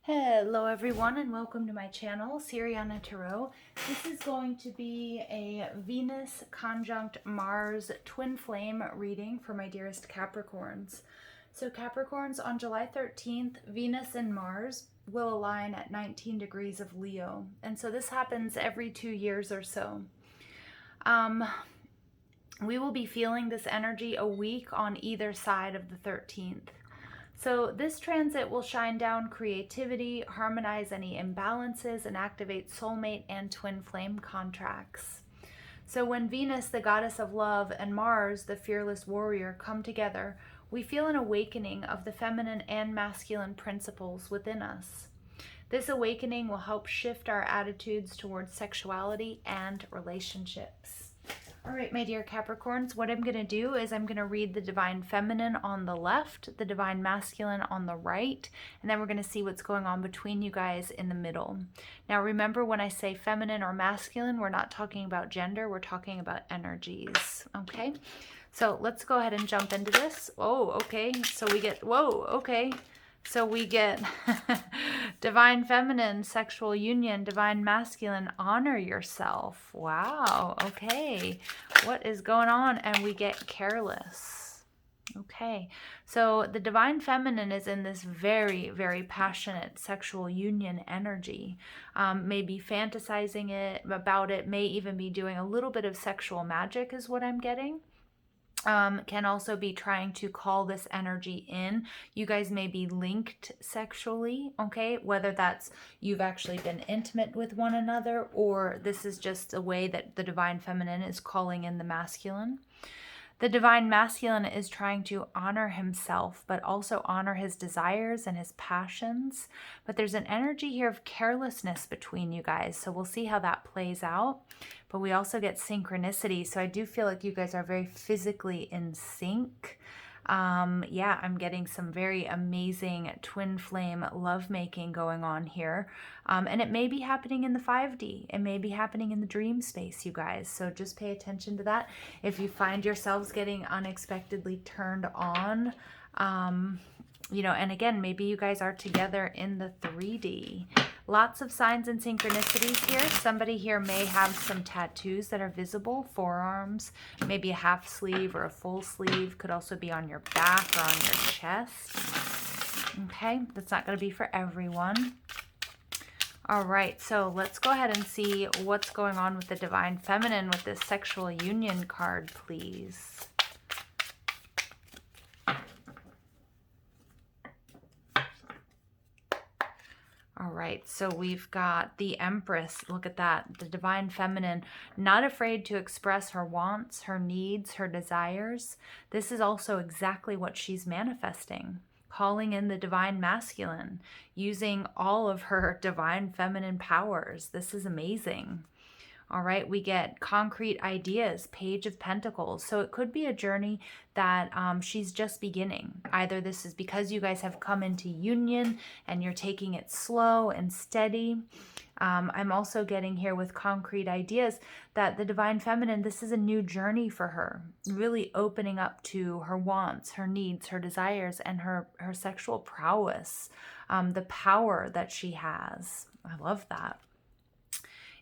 Hello everyone and welcome to my channel, Siriana Tarot. This is going to be a Venus conjunct Mars twin flame reading for my dearest Capricorns. So Capricorns, on July 13th, Venus and Mars will align at 19 degrees of Leo. And so this happens every 2 years or so. We will be feeling this energy a week on either side of the 13th. So this transit will shine down creativity, harmonize any imbalances, and activate soulmate and twin flame contracts. So when Venus, the goddess of love, and Mars, the fearless warrior, come together, we feel an awakening of the feminine and masculine principles within us. This awakening will help shift our attitudes towards sexuality and relationships. All right, my dear Capricorns, what I'm going to do is I'm going to read the Divine Feminine on the left, the Divine Masculine on the right, and then we're going to see what's going on between you guys in the middle. Now, remember, when I say feminine or masculine, we're not talking about gender, we're talking about energies, okay? So let's go ahead and jump into this. Oh, okay, so we get, whoa, okay. So we get Divine Feminine, sexual union, Divine Masculine, honor yourself. Wow, okay. What is going on? And we get careless. Okay, so the Divine Feminine is in this very, very passionate sexual union energy. Maybe fantasizing about it, may even be doing a little bit of sexual magic is what I'm getting. Can also be trying to call this energy in. You guys may be linked sexually, okay? Whether that's you've actually been intimate with one another, or this is just a way that the Divine Feminine is calling in the masculine. The Divine Masculine is trying to honor himself, but also honor his desires and his passions. But there's an energy here of carelessness between you guys, so we'll see how that plays out. But we also get synchronicity, so I do feel like you guys are very physically in sync. Yeah, I'm getting some very amazing twin flame lovemaking going on here. And it may be happening in the 5D. It may be happening in the dream space, you guys. So just pay attention to that. If you find yourselves getting unexpectedly turned on, you know, and again, maybe you guys are together in the 3D. Lots of signs and synchronicities here. Somebody here may have some tattoos that are visible, forearms, maybe a half sleeve or a full sleeve. Could also be on your back or on your chest. Okay, that's not going to be for everyone. All right, so let's go ahead and see what's going on with the Divine Feminine with this sexual union card, please. All right, so we've got the Empress. Look at that. The Divine Feminine, not afraid to express her wants, her needs, her desires. This is also exactly what she's manifesting. Calling in the Divine Masculine, using all of her Divine Feminine powers. This is amazing. All right, we get concrete ideas, Page of Pentacles. So it could be a journey that she's just beginning. Either this is because you guys have come into union and you're taking it slow and steady. I'm also getting here with concrete ideas that the Divine Feminine, this is a new journey for her. Really opening up to her wants, her needs, her desires, and her sexual prowess. The power that she has. I love that.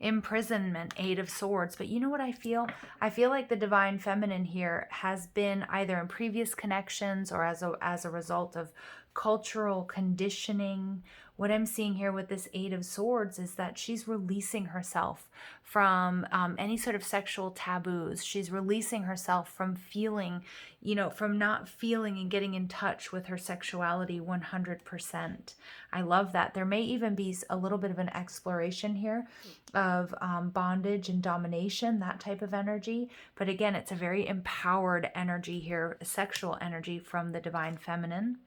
Imprisonment, 8 of Swords. But you know what I feel? I feel like the Divine Feminine here has been either in previous connections or as a result of cultural conditioning. What I'm seeing here with this 8 of Swords is that she's releasing herself from any sort of sexual taboos. She's releasing herself from feeling, you know, from not feeling and getting in touch with her sexuality 100%. I love that. There may even be a little bit of an exploration here of bondage and domination, that type of energy. But again, it's a very empowered energy here, sexual energy from the Divine Feminine.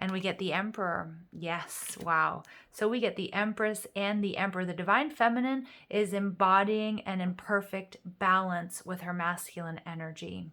And we get the Emperor. Yes, wow. So we get the Empress and the Emperor. The Divine Feminine is embodying an imperfect balance with her masculine energy.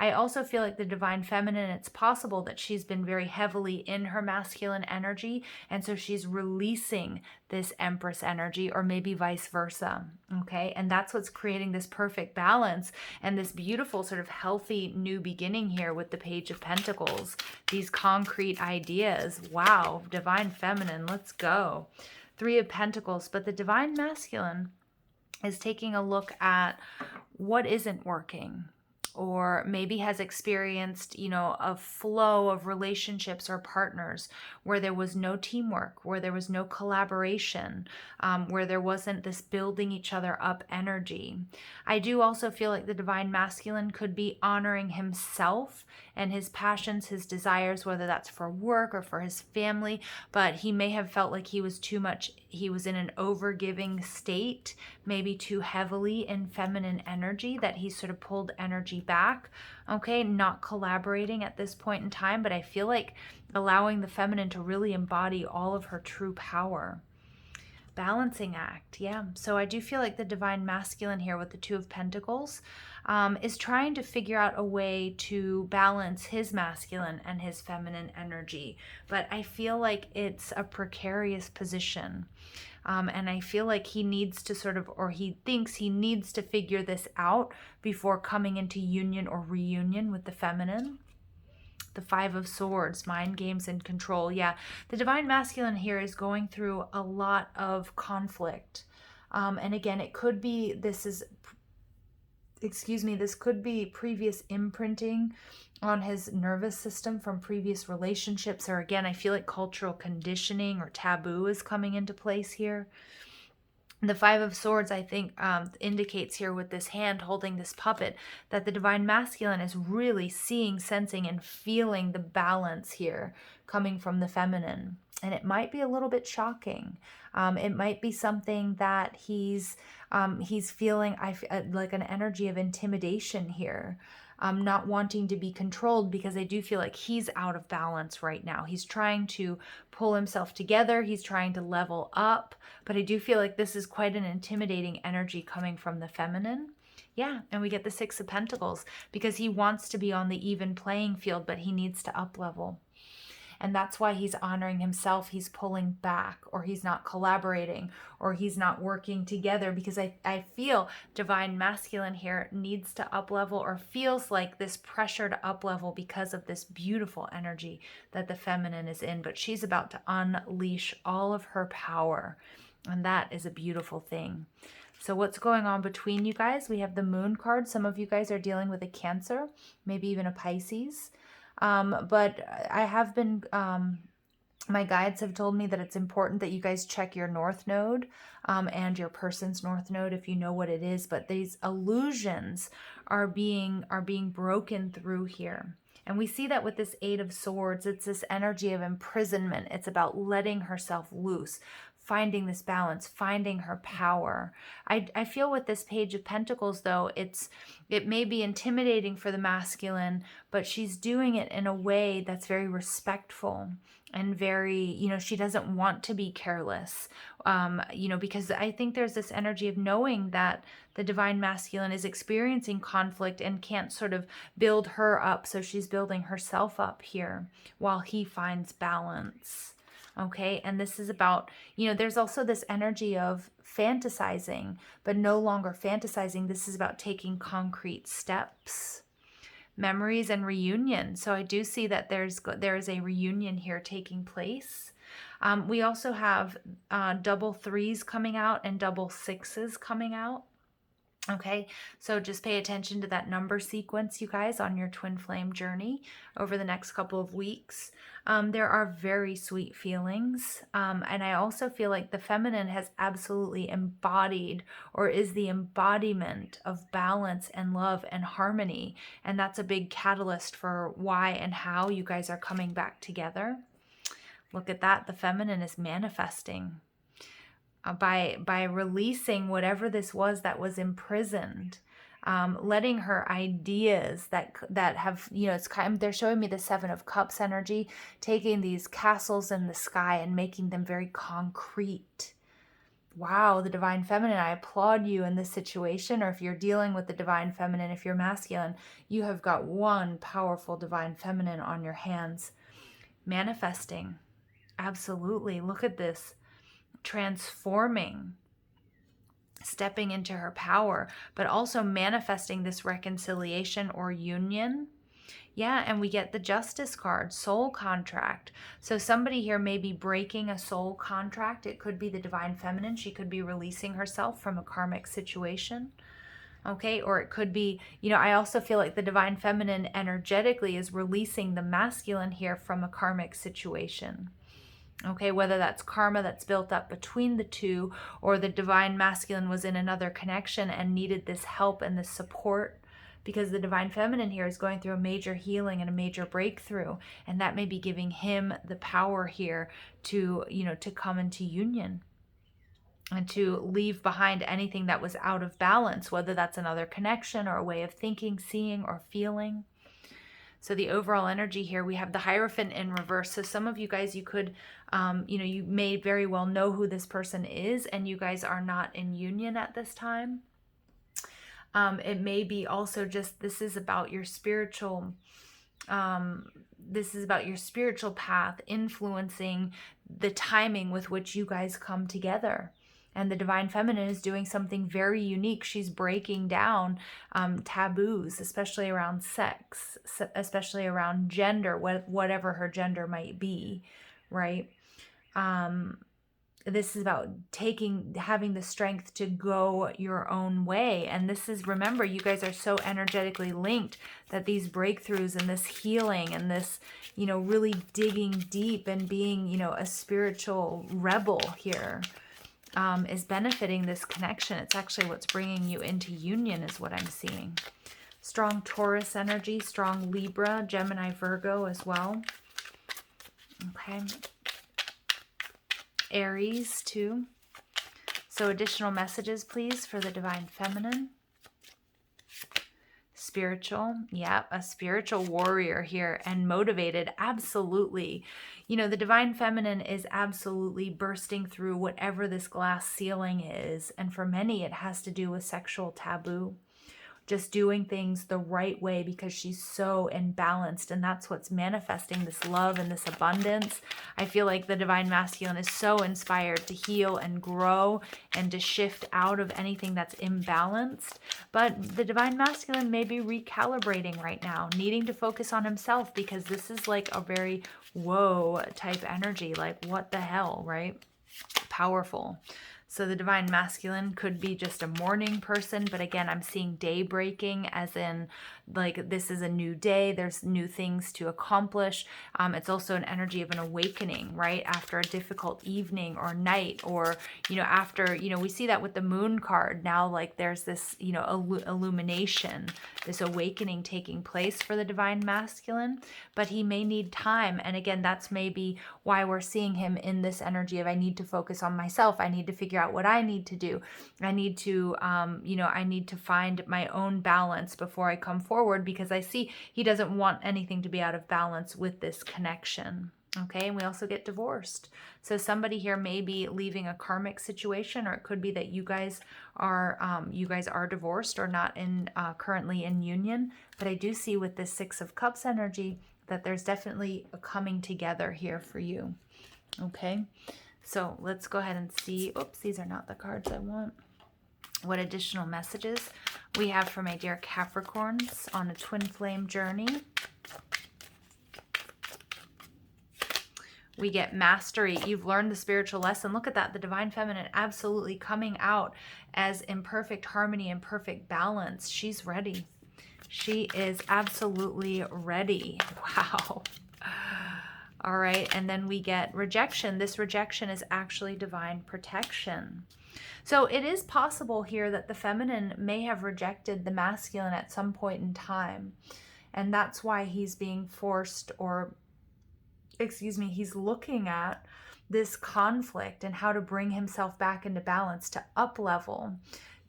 I also feel like the divine feminine, it's possible that she's been very heavily in her masculine energy, and so she's releasing this Empress energy, or maybe vice versa. Okay, and that's what's creating this perfect balance and this beautiful sort of healthy new beginning here with the Page of Pentacles. These concrete ideas. Wow, divine feminine, let's go. Three of Pentacles, but the divine masculine is taking a look at what isn't working, or maybe has experienced, a flow of relationships or partners where there was no teamwork, where there was no collaboration, where there wasn't this building each other up energy. I do also feel like the divine masculine could be honoring himself and his passions, his desires, whether that's for work or for his family, but he may have felt like he was in an overgiving state, maybe too heavily in feminine energy, that he sort of pulled energy back, okay, not collaborating at this point in time, but I feel like allowing the feminine to really embody all of her true power. Balancing act, yeah. So I do feel like the divine masculine here with the Two of Pentacles is trying to figure out a way to balance his masculine and his feminine energy, but I feel like it's a precarious position. And I feel like he needs to he thinks he needs to figure this out before coming into union or reunion with the feminine. The Five of Swords, mind games and control. Yeah, the divine masculine here is going through a lot of conflict. And again, it could be, this could be previous imprinting on his nervous system from previous relationships, or again, I feel like cultural conditioning or taboo is coming into place here. The Five of Swords, I think, indicates here with this hand holding this puppet that the divine masculine is really seeing, sensing, and feeling the balance here coming from the feminine. And it might be a little bit shocking. It might be something that he's feeling like an energy of intimidation here. Not wanting to be controlled, because I do feel like he's out of balance right now. He's trying to pull himself together. He's trying to level up, but I do feel like this is quite an intimidating energy coming from the feminine. Yeah, and we get the Six of Pentacles because he wants to be on the even playing field, but he needs to up level. And that's why he's honoring himself. He's pulling back, or he's not collaborating, or he's not working together, because I feel divine masculine here needs to up level, or feels like this pressure to up level because of this beautiful energy that the feminine is in. But she's about to unleash all of her power. And that is a beautiful thing. So what's going on between you guys? We have the Moon card. Some of you guys are dealing with a Cancer, maybe even a Pisces. But I have been, my guides have told me that it's important that you guys check your North Node and your person's North Node if you know what it is. But these illusions are being broken through here. And we see that with this Eight of Swords. It's this energy of imprisonment. It's about letting herself loose, finding this balance, finding her power. I feel with this Page of Pentacles, though, it may be intimidating for the masculine, but she's doing it in a way that's very respectful and very, she doesn't want to be careless, because I think there's this energy of knowing that the divine masculine is experiencing conflict and can't sort of build her up. So she's building herself up here while he finds balance. Okay, and this is about, there's also this energy of fantasizing, but no longer fantasizing. This is about taking concrete steps. Memories and reunion. So I do see that there is a reunion here taking place. We also have double threes coming out and double sixes coming out. Okay, so just pay attention to that number sequence, you guys, on your twin flame journey over the next couple of weeks. There are very sweet feelings. And I also feel like the feminine has absolutely embodied, or is the embodiment of balance and love and harmony. And that's a big catalyst for why and how you guys are coming back together. Look at that. The feminine is manifesting. By releasing whatever this was that was imprisoned, letting her ideas that have, it's kind of, they're showing me the Seven of Cups energy, taking these castles in the sky and making them very concrete. wow, the divine feminine, I applaud you in this situation. Or if you're dealing with the divine feminine, if you're masculine, you have got one powerful divine feminine on your hands. Manifesting. Absolutely. Look at this. Transforming. Stepping into her power, but also manifesting this reconciliation or union. Yeah, and we get the Justice card, soul contract. So somebody here may be breaking a soul contract. It could be the divine feminine. She could be releasing herself from a karmic situation. Okay, or it could be, I also feel like the divine feminine energetically is releasing the masculine here from a karmic situation. Okay, whether that's karma that's built up between the two, or the divine masculine was in another connection and needed this help and this support, because the divine feminine here is going through a major healing and a major breakthrough, and that may be giving him the power here to, to come into union and to leave behind anything that was out of balance, whether that's another connection or a way of thinking, seeing, or feeling. So the overall energy here, we have the Hierophant in reverse. So some of you guys, you could, you may very well know who this person is, and you guys are not in union at this time. It may be also just, this is about your spiritual path influencing the timing with which you guys come together. And the divine feminine is doing something very unique. She's breaking down taboos, especially around sex, especially around gender, whatever her gender might be, right? This is about having the strength to go your own way. And this is, remember, you guys are so energetically linked that these breakthroughs and this healing and this, really digging deep and being, a spiritual rebel here is benefiting this connection. It's actually what's bringing you into union is what I'm seeing. Strong Taurus energy, strong Libra, Gemini, Virgo as well. Okay. Aries too. So additional messages, please, for the divine feminine. Spiritual. Yeah, a spiritual warrior here and motivated. Absolutely. The divine feminine is absolutely bursting through whatever this glass ceiling is. And for many, it has to do with sexual taboo. Just doing things the right way because she's so imbalanced, and that's what's manifesting this love and this abundance. I feel like the divine masculine is so inspired to heal and grow and to shift out of anything that's imbalanced, but the divine masculine may be recalibrating right now, needing to focus on himself, because this is like a very whoa type energy, like what the hell, right? Powerful. So the divine masculine could be just a morning person, but again, I'm seeing day breaking, as in like this is a new day, there's new things to accomplish. It's also an energy of an awakening, right? After a difficult evening or night, or, after, we see that with the moon card now, like there's this, illumination, this awakening taking place for the divine masculine, but he may need time. And again, that's maybe why we're seeing him in this energy of, I need to focus on myself. I need to figure out what I need to do. I need to, I need to find my own balance before I come forward, because I see he doesn't want anything to be out of balance with this connection. Okay, and we also get divorced. So somebody here may be leaving a karmic situation, or it could be that you guys are divorced or not in currently in union. But I do see with this Six of Cups energy that there's definitely a coming together here for you. Okay, so let's go ahead and see. Oops, these are not the cards I want. What additional messages we have for my dear Capricorns on a twin flame journey. We get mastery. You've learned the spiritual lesson. Look at that. The divine feminine absolutely coming out as in perfect harmony and perfect balance. She's ready. She is absolutely ready. Wow. All right. And then we get rejection. This rejection is actually divine protection. So it is possible here that the feminine may have rejected the masculine at some point in time. And that's why he's being forced, or he's looking at this conflict and how to bring himself back into balance, to up level,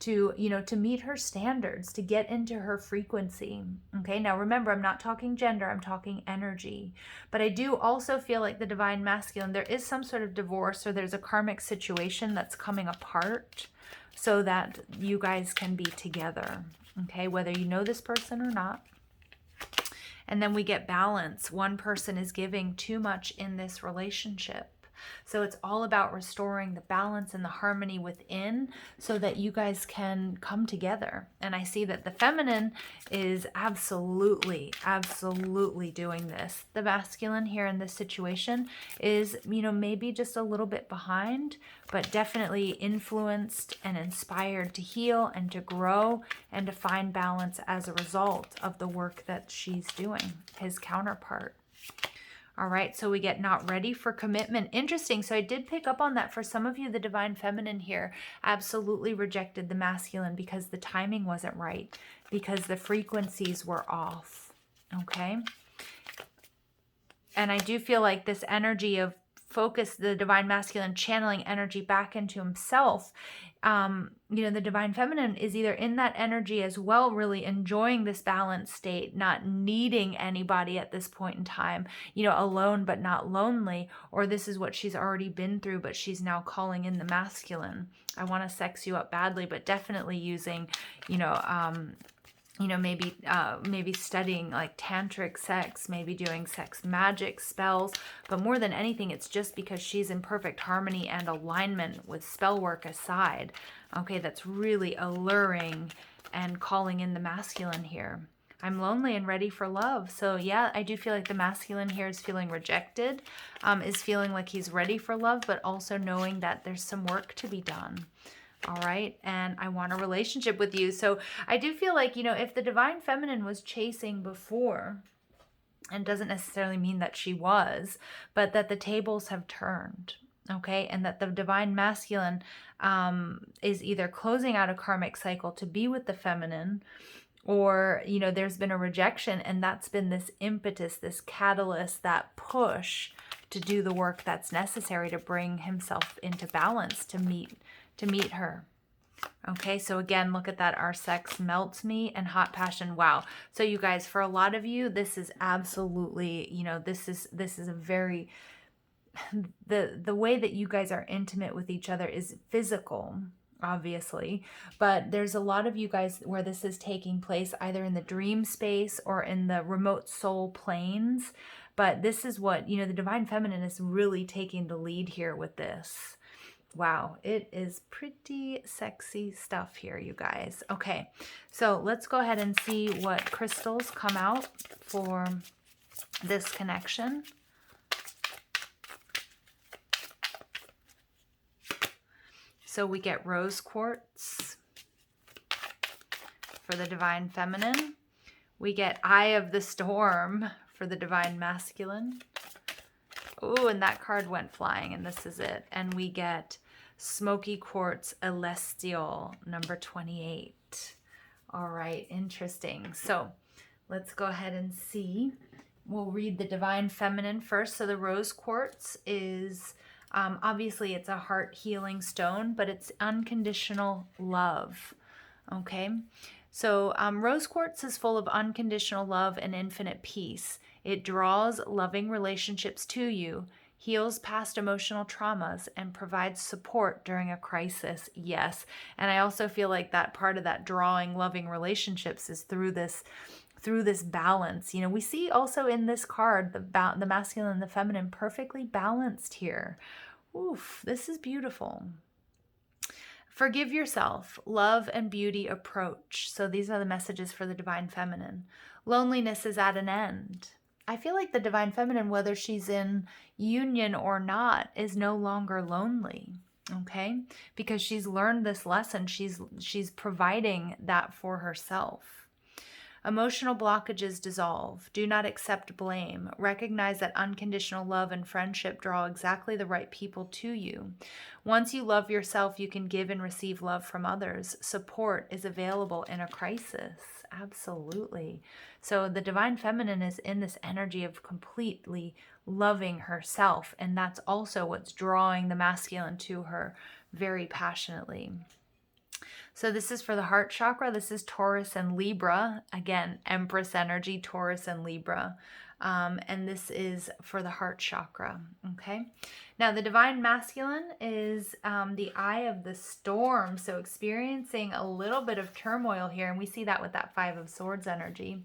to, you know, to meet her standards, to get into her frequency. Okay, now remember, I'm not talking gender, I'm talking energy. But I do also feel like the divine masculine, there is some sort of divorce, or there's a karmic situation that's coming apart so that you guys can be together. Okay, whether you know this person or not. And then we get balance. One person is giving too much in this relationship. So it's all about restoring the balance and the harmony within so that you guys can come together. And I see that the feminine is absolutely, absolutely doing this. The masculine here in this situation is, you know, maybe just a little bit behind, but definitely influenced and inspired to heal and to grow and to find balance as a result of the work that she's doing, his counterpart. All right, so we get not ready for commitment. Interesting. So I did pick up on that. For some of you, the divine feminine here absolutely rejected the masculine because the timing wasn't right, because the frequencies were off. Okay. And I do feel like this energy of focus, the divine masculine channeling energy back into himself, you know, the divine feminine is either in that energy as well, really enjoying this balanced state, not needing anybody at this point in time, you know, alone but not lonely, or this is what she's already been through, but she's now calling in the masculine. I want to sex you up badly, but definitely using, you know, maybe studying like tantric sex, maybe doing sex magic spells, but more than anything, it's just because she's in perfect harmony and alignment with spell work aside. Okay, that's really alluring and calling in the masculine here. I'm lonely and ready for love. So yeah, I do feel like the masculine here is feeling rejected, is feeling like he's ready for love, but also knowing that there's some work to be done. All right. And I want a relationship with you. So I do feel like, you know, if the divine feminine was chasing before, and doesn't necessarily mean that she was, but that the tables have turned. Okay. And that the divine masculine is either closing out a karmic cycle to be with the feminine, or, you know, there's been a rejection, and that's been this impetus, this catalyst, that push to do the work that's necessary to bring himself into balance, to meet her. Okay, so again, look at that. Our sex melts me and hot passion. Wow. So you guys, for a lot of you, this is absolutely, you know, this is a very, the way that you guys are intimate with each other is physical, obviously, but there's a lot of you guys where this is taking place either in the dream space or in the remote soul planes. But this is what, you know, the divine feminine is really taking the lead here with this. Wow, it is pretty sexy stuff here, you guys. Okay, so let's go ahead and see what crystals come out for this connection. So we get rose quartz for the divine feminine. We get Eye of the Storm for the divine masculine. Oh, and that card went flying, and this is it. And we get Smoky Quartz Celestial, number 28. All right, interesting. So let's go ahead and see. We'll read the divine feminine first. So the rose quartz is, obviously it's a heart healing stone, but it's unconditional love. Okay, so rose quartz is full of unconditional love and infinite peace. It draws loving relationships to you, heals past emotional traumas, and provides support during a crisis. Yes. And I also feel like that part of that drawing loving relationships is through this balance. You know, we see also in this card, the masculine and the feminine perfectly balanced here. Oof, this is beautiful. Forgive yourself. Love and beauty approach. So these are the messages for the divine feminine. Loneliness is at an end. I feel like the divine feminine, whether she's in union or not, is no longer lonely, okay? Because she's learned this lesson. She's providing that for herself. Emotional blockages dissolve. Do not accept blame. Recognize that unconditional love and friendship draw exactly the right people to you. Once you love yourself, you can give and receive love from others. Support is available in a crisis. Absolutely. So the divine feminine is in this energy of completely loving herself, and that's also what's drawing the masculine to her very passionately. So this is for the heart chakra. This is Taurus and Libra. Again, Empress energy, Taurus and Libra. And this is for the heart chakra. Okay. Now, the divine masculine is the eye of the storm. So experiencing a little bit of turmoil here. And we see that with that Five of Swords energy.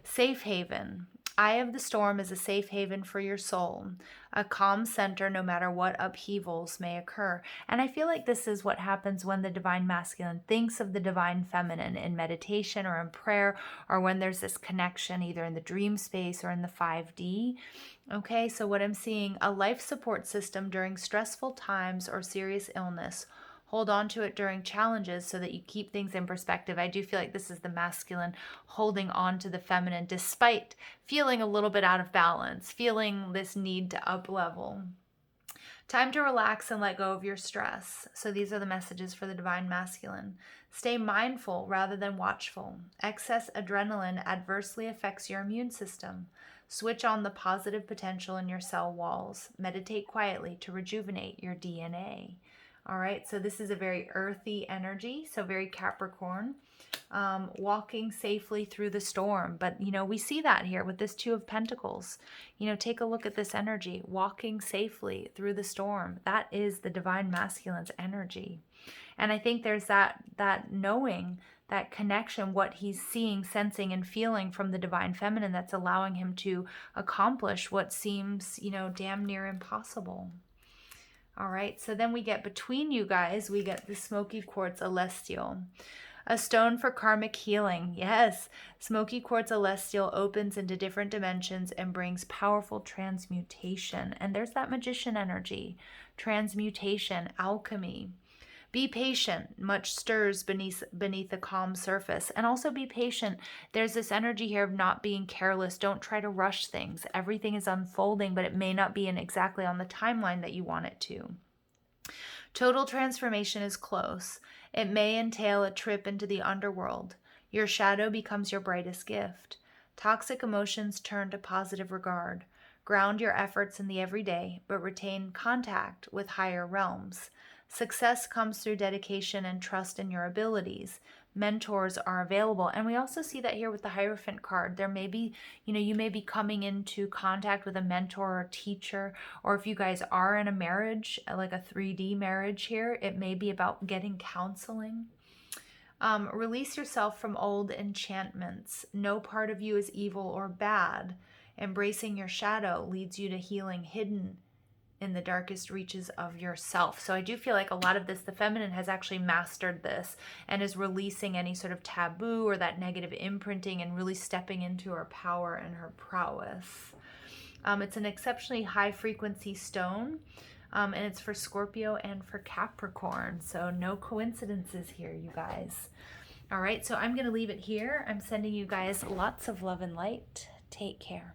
Safe haven. Eye of the storm is a safe haven for your soul, a calm center no matter what upheavals may occur. And I feel like this is what happens when the divine masculine thinks of the divine feminine in meditation or in prayer, or when there's this connection either in the dream space or in the 5D. Okay, so what I'm seeing, a life support system during stressful times or serious illness. Hold on to it during challenges so that you keep things in perspective. I do feel like this is the masculine holding on to the feminine despite feeling a little bit out of balance, feeling this need to up level. Time to relax and let go of your stress. So these are the messages for the divine masculine. Stay mindful rather than watchful. Excess adrenaline adversely affects your immune system. Switch on the positive potential in your cell walls. Meditate quietly to rejuvenate your DNA. All right, so this is a very earthy energy, so very Capricorn, walking safely through the storm. But, you know, we see that here with this Two of Pentacles. You know, take a look at this energy, walking safely through the storm. That is the divine masculine's energy. And I think there's that knowing, that connection, what he's seeing, sensing, and feeling from the divine feminine that's allowing him to accomplish what seems, you know, damn near impossible. All right, so then we get between you guys, we get the smoky quartz celestial. A stone for karmic healing. Yes, smoky quartz celestial opens into different dimensions and brings powerful transmutation. And there's that magician energy. Transmutation, alchemy. Be patient. Much stirs beneath a calm surface. And also be patient. There's this energy here of not being careless. Don't try to rush things. Everything is unfolding, but it may not be in exactly on the timeline that you want it to. Total transformation is close. It may entail a trip into the underworld. Your shadow becomes your brightest gift. Toxic emotions turn to positive regard. Ground your efforts in the everyday, but retain contact with higher realms. Success comes through dedication and trust in your abilities. Mentors are available. And we also see that here with the Hierophant card. There may be, you know, you may be coming into contact with a mentor or teacher, or if you guys are in a marriage, like a 3D marriage here, it may be about getting counseling. Release yourself from old enchantments. No part of you is evil or bad. Embracing your shadow leads you to healing hidden in the darkest reaches of yourself. So I do feel like a lot of this, the feminine has actually mastered this and is releasing any sort of taboo or that negative imprinting and really stepping into her power and her prowess. It's an exceptionally high frequency stone, and it's for Scorpio and for Capricorn. So no coincidences here, you guys. All right, so I'm going to leave it here. I'm sending you guys lots of love and light. Take care.